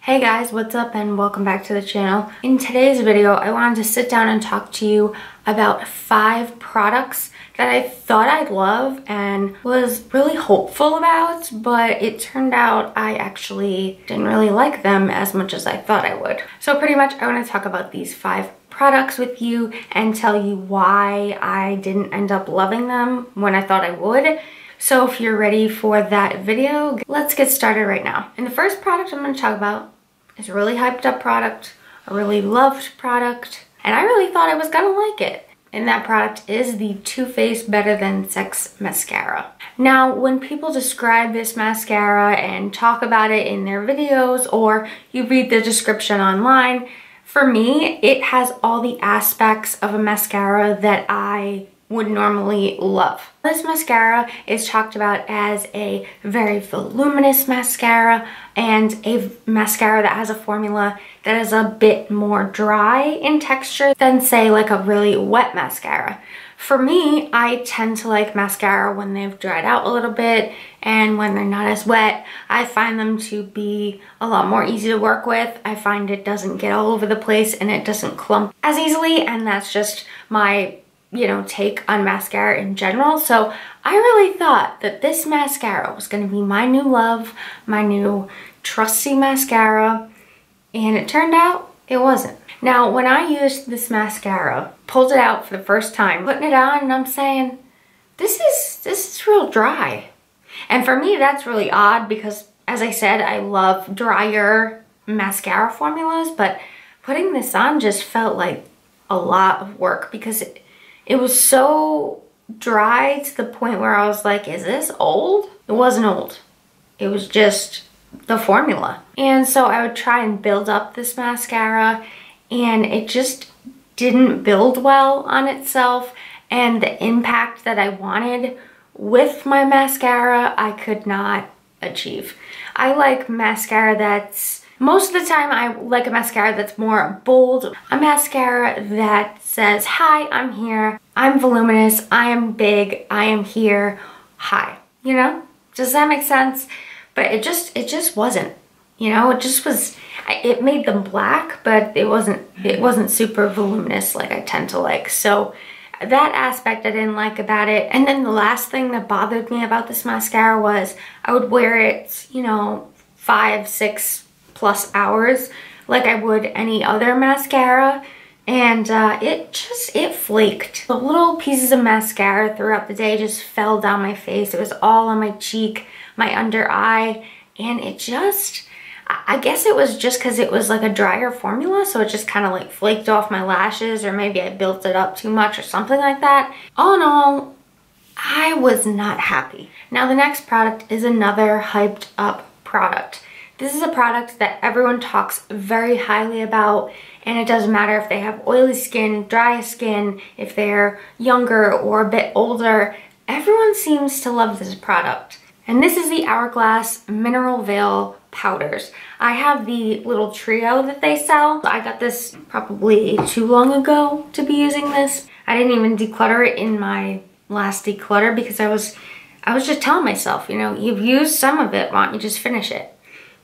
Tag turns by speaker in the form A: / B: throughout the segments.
A: Hey guys, what's up and welcome back to the channel. In today's video, I wanted to sit down and talk to you about 5 products that I thought I'd love and was really hopeful about, but it turned out I actually didn't really like them as much as I thought I would. So pretty much I want to talk about these 5 products with you and tell you why I didn't end up loving them when I thought I would. So if you're ready for that video, let's get started right now. And the first product I'm going to talk about is a really hyped up product, a really loved product, and I really thought I was gonna like it. And that product is the Too Faced Better Than Sex Mascara. Now, when people describe this mascara and talk about it in their videos, or you read the description online, for me, it has all the aspects of a mascara that I would normally love. This mascara is talked about as a very voluminous mascara and a mascara that has a formula that is a bit more dry in texture than say like a really wet mascara. For me, I tend to like mascara when they've dried out a little bit and when they're not as wet. I find them to be a lot more easy to work with. I find it doesn't get all over the place and it doesn't clump as easily, and that's just my take on mascara in general. So I really thought that this mascara was going to be my new love, my new trusty mascara, and it turned out it wasn't. Now, when I used this mascara, pulled it out for the first time, putting it on, and I'm saying, this is real dry. And for me, that's really odd because, as I said, I love drier mascara formulas, but putting this on just felt like a lot of work because it was so dry to the point where I was like, is this old? It wasn't old. It was just the formula. And so I would try and build up this mascara and it just didn't build well on itself. And the impact that I wanted with my mascara, I could not achieve. I like mascara that's, most of the time I like a mascara that's more bold. A mascara that says, hi, I'm here, I'm voluminous, I am big, I am here, hi. You know? Does that make sense? But it just wasn't. You know, it just was, it made them black, but it wasn't super voluminous like I tend to like. So that aspect I didn't like about it. And then the last thing that bothered me about this mascara was I would wear it, 5-6 plus hours like I would any other mascara, and it flaked. The little pieces of mascara throughout the day just fell down my face. It was all on my cheek, my under eye, and it just, I guess it was just because it was like a drier formula, so it just kind of like flaked off my lashes, or maybe I built it up too much or something like that. All in all, I was not happy. Now the next product is another hyped up product. This is a product that everyone talks very highly about, and it doesn't matter if they have oily skin, dry skin, if they're younger or a bit older, everyone seems to love this product. And this is the Hourglass Mineral Veil Powders. I have the little trio that they sell. I got this probably too long ago to be using this. I didn't even declutter it in my last declutter because I was just telling myself, you've used some of it, why don't you just finish it?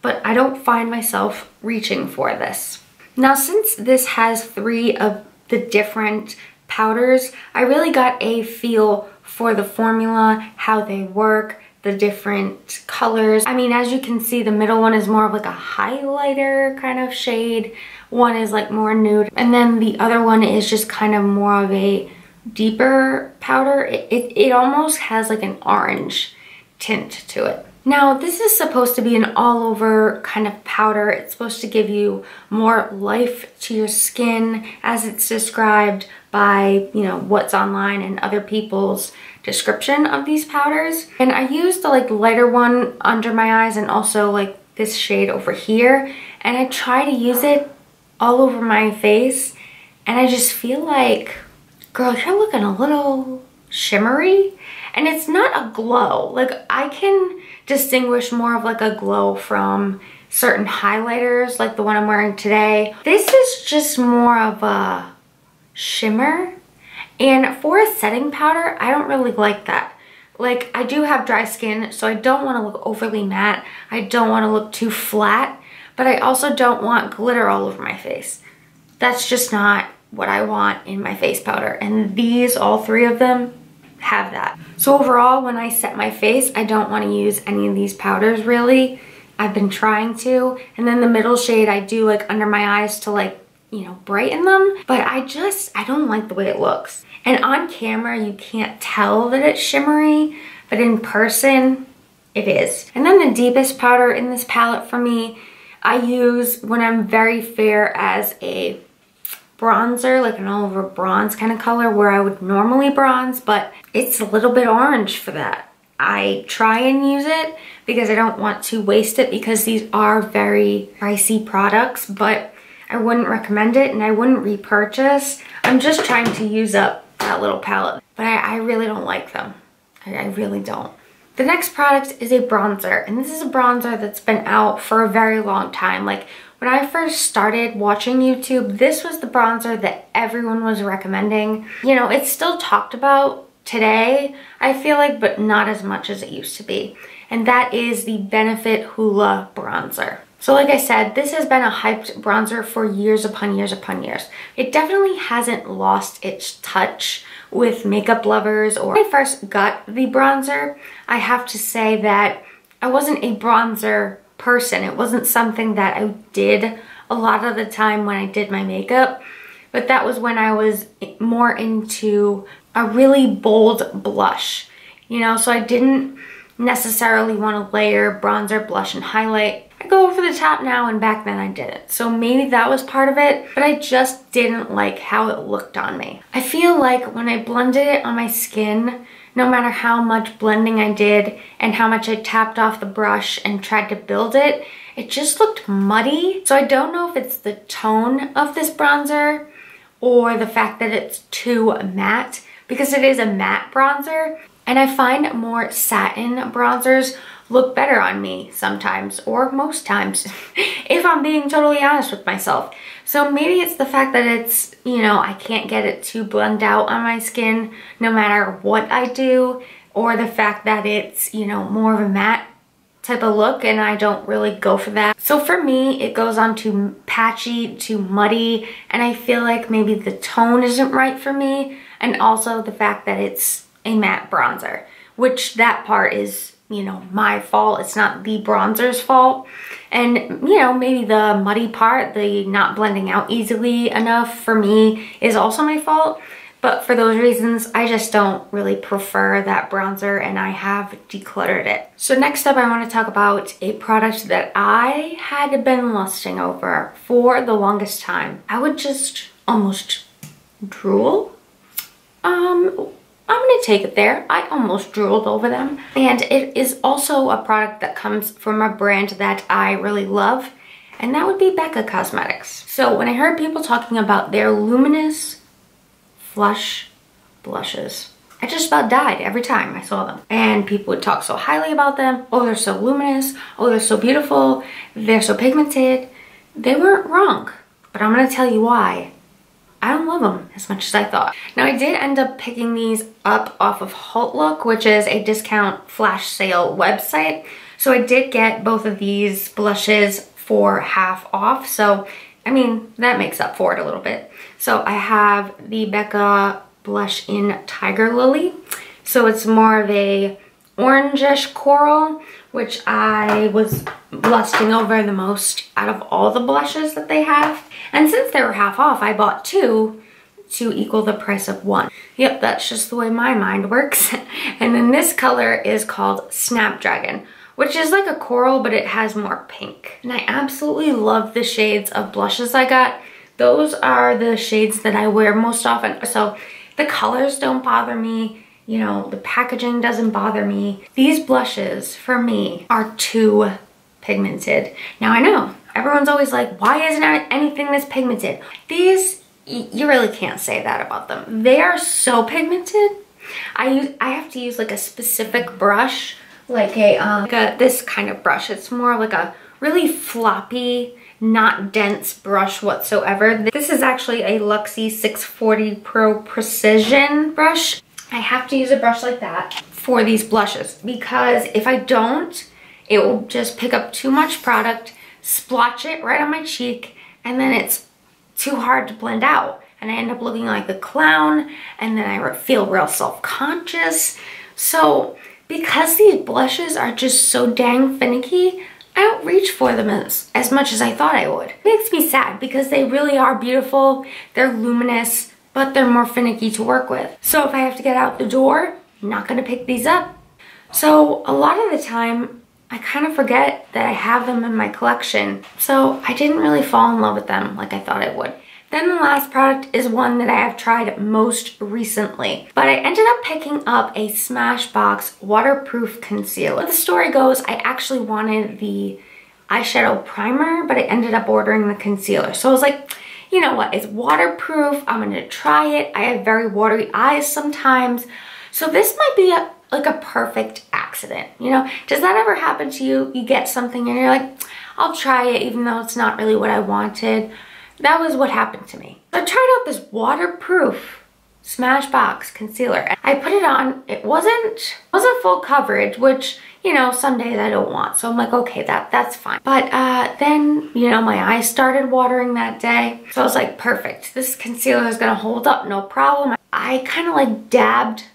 A: But I don't find myself reaching for this. Now, since this has 3 of the different powders, I really got a feel for the formula, how they work, the different colors. I mean, as you can see, the middle one is more of like a highlighter kind of shade. One is like more nude. And then the other one is just kind of more of a deeper powder. It almost has like an orange tint to it. Now, this is supposed to be an all-over kind of powder. It's supposed to give you more life to your skin as it's described by, what's online and other people's description of these powders. And I used the lighter one under my eyes and also like this shade over here. And I try to use it all over my face. And I just feel like, girl, you're looking a little shimmery. And it's not a glow. Like, I can distinguish more of like a glow from certain highlighters like the one I'm wearing today. This is just more of a shimmer. And for a setting powder, I don't really like that. Like, I do have dry skin, so I don't want to look overly matte. I don't want to look too flat. but I also don't want glitter all over my face. That's just not what I want in my face powder. And these, all three of them, have that. So overall, when I set my face, I don't want to use any of these powders really. I've been trying to. And then the middle shade I do like under my eyes to like, you know, brighten them. But I don't like the way it looks. And on camera, you can't tell that it's shimmery, but in person, it is. And then the deepest powder in this palette for me, I use when I'm very fair as a bronzer, like an all over bronze kind of color where I would normally bronze, but it's a little bit orange for that. I try and use it because I don't want to waste it because these are very pricey products, but I wouldn't recommend it and I wouldn't repurchase. I'm just trying to use up that little palette, but I really don't like them. I really don't. The next product is a bronzer, and this is a bronzer that's been out for a very long time. Like when I first started watching YouTube, this was the bronzer that everyone was recommending. You know, it's still talked about today, I feel like, but not as much as it used to be. And that is the Benefit Hoola bronzer. So like I said, this has been a hyped bronzer for years upon years upon years. It definitely hasn't lost its touch with makeup lovers. Or when I first got the bronzer, I have to say that I wasn't a bronzer person. It wasn't something that I did a lot of the time when I did my makeup, but that was when I was more into a really bold blush, you know, so I didn't necessarily want to layer bronzer, blush, and highlight. I go over the top now, and back then I didn't. So maybe that was part of it, but I just didn't like how it looked on me. I feel like when I blended it on my skin, no matter how much blending I did and how much I tapped off the brush and tried to build it, it just looked muddy. So I don't know if it's the tone of this bronzer or the fact that it's too matte, because it is a matte bronzer. And I find more satin bronzers look better on me sometimes, or most times, if I'm being totally honest with myself. So maybe it's the fact that it's, you know, I can't get it to blend out on my skin no matter what I do, or the fact that it's, you know, more of a matte type of look and I don't really go for that. So for me, it goes on to patchy, to muddy, and I feel like maybe the tone isn't right for me, and also the fact that it's a matte bronzer, which that part is, you know, my fault. It's not the bronzer's fault. And, you know, maybe the muddy part, the not blending out easily enough for me is also my fault. But for those reasons, I just don't really prefer that bronzer and I have decluttered it. So next up, I want to talk about a product that I had been lusting over for the longest time. I would just almost drool. I'm gonna take it there. I almost drooled over them. And it is also a product that comes from a brand that I really love, and that would be Becca Cosmetics. So when I heard people talking about their luminous flush blushes, I just about died every time I saw them. And people would talk so highly about them. Oh, they're so luminous. Oh, they're so beautiful. They're so pigmented. They weren't wrong, but I'm gonna tell you why I don't love them as much as I thought. Now, I did end up picking these up off of Look, which is a discount flash sale website. So I did get both of these blushes for half off. So, I mean, that makes up for it a little bit. So I have the Becca blush in Tigerlily. So it's more of a orangish coral, which I was lusting over the most out of all the blushes that they have. And since they were half off, I bought two to equal the price of one. Yep, that's just the way my mind works. And then this color is called Snapdragon, which is like a coral, but it has more pink. And I absolutely love the shades of blushes I got. Those are the shades that I wear most often. So the colors don't bother me. You know, the packaging doesn't bother me. These blushes, for me, are too pigmented. Now, I know everyone's always like, why isn't anything this pigmented? These, you really can't say that about them. They are so pigmented. I have to use like a specific brush, like this kind of brush. It's more like a really floppy, not dense brush whatsoever. This is actually a Luxie 640 Pro Precision brush. I have to use a brush like that for these blushes because if I don't, it will just pick up too much product, splotch it right on my cheek, and then it's too hard to blend out. And I end up looking like a clown, and then I feel real self-conscious. So because these blushes are just so dang finicky, I don't reach for them as much as I thought I would. It makes me sad because they really are beautiful. They're luminous, but they're more finicky to work with. So if I have to get out the door, I'm not gonna pick these up. So a lot of the time, I kind of forget that I have them in my collection. So I didn't really fall in love with them like I thought I would. Then the last product is one that I have tried most recently, but I ended up picking up a Smashbox waterproof concealer. The story goes, I actually wanted the eyeshadow primer, but I ended up ordering the concealer. So I was like, you know what, it's waterproof, I'm gonna try it. I have very watery eyes sometimes. So this might be like a perfect accident, you know? Does that ever happen to you? You get something and you're like, I'll try it even though it's not really what I wanted. That was what happened to me. I tried out this waterproof Smashbox concealer. I put it on, it wasn't full coverage, which, you know, some days I don't want. So I'm like, okay, that's fine. But then, you know, my eyes started watering that day. So I was like, perfect. This concealer is gonna hold up, no problem. I kind of like dabbed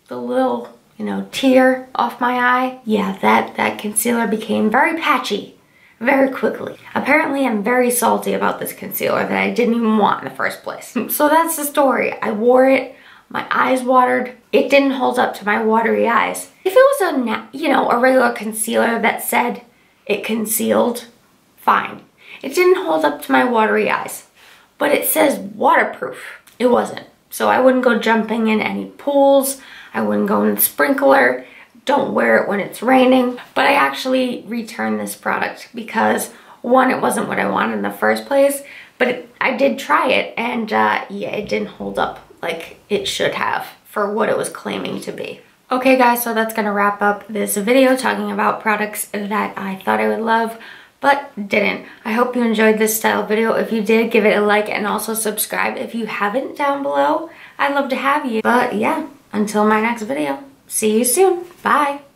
A: the little, you know, tear off my eye. Yeah, that concealer became very patchy very quickly. Apparently I'm very salty about this concealer that I didn't even want in the first place. So that's the story. I wore it, my eyes watered. It didn't hold up to my watery eyes. If it was a regular concealer that said it concealed, fine. It didn't hold up to my watery eyes, but it says waterproof. It wasn't. So I wouldn't go jumping in any pools. I wouldn't go in the sprinkler. Don't wear it when it's raining. But I actually returned this product because one, it wasn't what I wanted in the first place, but I did try it, and yeah, it didn't hold up like it should have for what it was claiming to be. Okay guys, so that's gonna wrap up this video talking about products that I thought I would love but didn't. I hope you enjoyed this style video. If you did, give it a like and also subscribe if you haven't down below. I'd love to have you. But yeah, until my next video. See you soon. Bye.